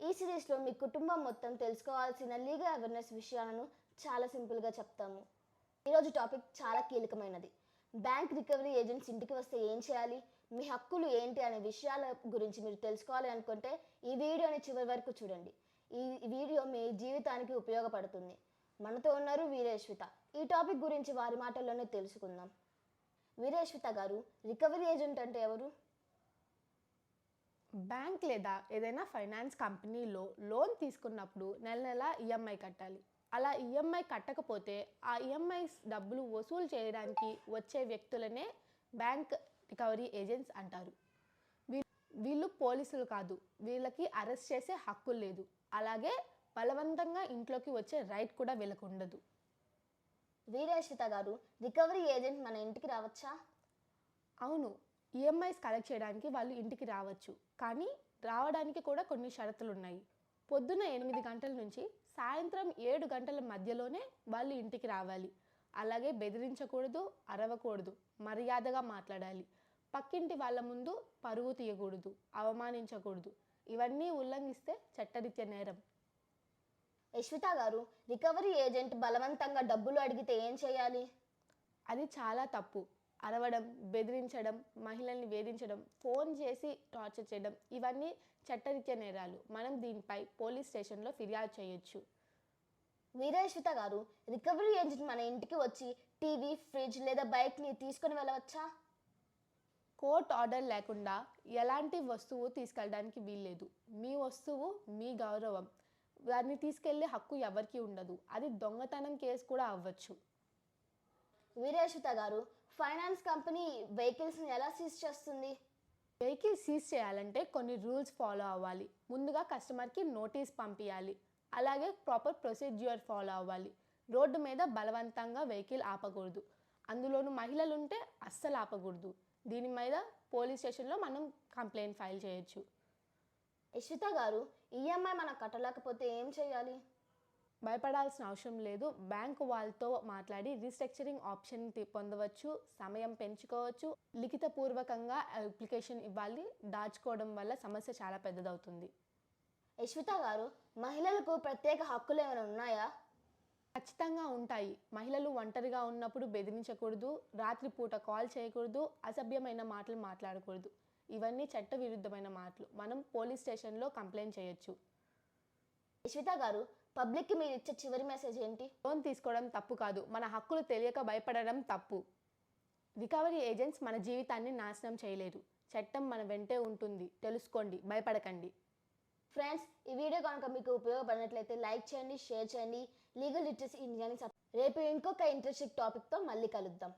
ఈ సిరీస్లో మీ కుటుంబం మొత్తం తెలుసుకోవాల్సిన లీగల్ అవేర్నెస్ విషయాలను చాలా సింపుల్గా చెప్తాము. ఈరోజు టాపిక్ చాలా కీలకమైనది. బ్యాంక్ రికవరీ ఏజెంట్స్ ఇంటికి వస్తే ఏం చేయాలి, మీ హక్కులు ఏంటి అనే విషయాల గురించి మీరు తెలుసుకోవాలి అనుకుంటే ఈ వీడియోని చివరి వరకు చూడండి. ఈ వీడియో మీ జీవితానికి ఉపయోగపడుతుంది. మనతో ఉన్నారు వీరేశ్విత. ఈ టాపిక్ గురించి వారి మాటల్లోనే తెలుసుకుందాం. వీరేశ్విత గారు, రికవరీ ఏజెంట్ అంటే ఎవరు? బ్యాంక్ లేదా ఏదైనా ఫైనాన్స్ కంపెనీలో లోన్ తీసుకున్నప్పుడు నెల నెల ఈఎంఐ కట్టాలి. అలా ఈఎంఐ కట్టకపోతే ఆ ఈఎంఐస్ డబ్బులు వసూలు చేయడానికి వచ్చే వ్యక్తులనే బ్యాంక్ రికవరీ ఏజెంట్స్ అంటారు. వీళ్ళు పోలీసులు కాదు, వీళ్ళకి అరెస్ట్ చేసే హక్కు లేదు. అలాగే బలవంతంగా ఇంట్లోకి వచ్చే రైట్ కూడా వీళ్ళకు ఉండదు. వీరేశ్విత గారు, రికవరీ ఏజెంట్ మన ఇంటికి రావచ్చా? అవును, ఈఎంఐస్ కలెక్ట్ చేయడానికి వాళ్ళు ఇంటికి రావచ్చు. కానీ రావడానికి కూడా కొన్ని షరతులు ఉన్నాయి. పొద్దున 8 గంటల నుంచి సాయంత్రం 7 గంటల మధ్యలోనే వాళ్ళు ఇంటికి రావాలి. అలాగే బెదిరించకూడదు, అరవకూడదు, మర్యాదగా మాట్లాడాలి. పక్కింటి వాళ్ళ ముందు పరువు తీయకూడదు, అవమానించకూడదు. ఇవన్నీ ఉల్లంఘిస్తే చట్టరీత్యా నేరం. యశ్విత గారు, రికవరీ ఏజెంట్ బలవంతంగా డబ్బులు అడిగితే ఏం చేయాలి? అది చాలా తప్పు. అరవడం, బెదిరించడం, మహిళల్ని వేధించడం, ఫోన్ చేసి టార్చర్ చేయడం ఇవన్నీ చట్టరీత్యా నేరాలు. మనం దీనిపై పోలీస్ స్టేషన్లో ఫిర్యాదు చేయొచ్చు. వీరేశ్విత గారు, రికవరీ ఏజెంట్ మన ఇంటికి వచ్చి టీవీ, ఫ్రిడ్జ్ లేదా బైక్ని తీసుకొని వెళ్ళవచ్చా? కోర్టు ఆర్డర్ లేకుండా ఎలాంటి వస్తువు తీసుకెళ్ళడానికి వీల్లేదు. మీ వస్తువు మీ గౌరవం. దాన్ని తీసుకెళ్లే హక్కు ఎవరికీ ఉండదు. అది దొంగతనం కేసు కూడా అవ్వచ్చు. వీరేశ్విత గారు, ఫైనాన్స్ కంపెనీ వెహికల్స్ని ఎలా సీజ్ చేస్తుంది? వెహికల్ సీజ్ చేయాలంటే కొన్ని రూల్స్ ఫాలో అవ్వాలి. ముందుగా కస్టమర్కి నోటీస్ పంపించాలి. అలాగే ప్రాపర్ ప్రొసీడ్యూర్ ఫాలో అవ్వాలి. రోడ్డు మీద బలవంతంగా వెహికల్ ఆపకూడదు. అందులోనూ మహిళలు ఉంటే అస్సలు ఆపకూడదు. దీని మీద పోలీస్ స్టేషన్లో మనం కంప్లైంట్ ఫైల్ చేయొచ్చు. యశ్విత గారు, ఈఎంఐ మనం కట్టలేకపోతే ఏం చేయాలి? భయపడాల్సిన అవసరం లేదు. బ్యాంకు వాళ్ళతో మాట్లాడి రీస్ట్రక్చరింగ్ ఆప్షన్ పొందవచ్చు, సమయం పెంచుకోవచ్చు. లిఖితపూర్వకంగా అప్లికేషన్ ఇవ్వాలి. దాచుకోవడం వల్ల సమస్య చాలా పెద్దదవుతుంది. యశ్విత గారు, మహిళలకు ప్రత్యేక హక్కులు ఏమైనా ఉన్నాయా? ఖచ్చితంగా ఉంటాయి. మహిళలు ఒంటరిగా ఉన్నప్పుడు బెదిరించకూడదు, రాత్రిపూట కాల్ చేయకూడదు, అసభ్యమైన మాటలు మాట్లాడకూడదు. ఇవన్నీ చట్టవిరుద్ధమైన మాటలు. మనం పోలీస్ స్టేషన్లో కంప్లైంట్ చేయొచ్చు. యశ్విత గారు, పబ్లిక్కి మీరు ఇచ్చే చివరి మెసేజ్ ఏంటి? లోన్ తీసుకోవడం తప్పు కాదు, మన హక్కులు తెలియక భయపడడం తప్పు. రికవరీ ఏజెంట్స్ మన జీవితాన్ని నాశనం చేయలేరు. చట్టం మన వెంటే ఉంటుంది. తెలుసుకోండి, భయపడకండి. ఫ్రెండ్స్, ఈ వీడియో కనుక మీకు ఉపయోగపడినట్లయితే లైక్ చేయండి, షేర్ చేయండి. లీగల్ లిటరసీ ఇండియాని రేపు ఇంకొక ఇంట్రెస్టింగ్ టాపిక్తో మళ్ళీ కలుద్దాం.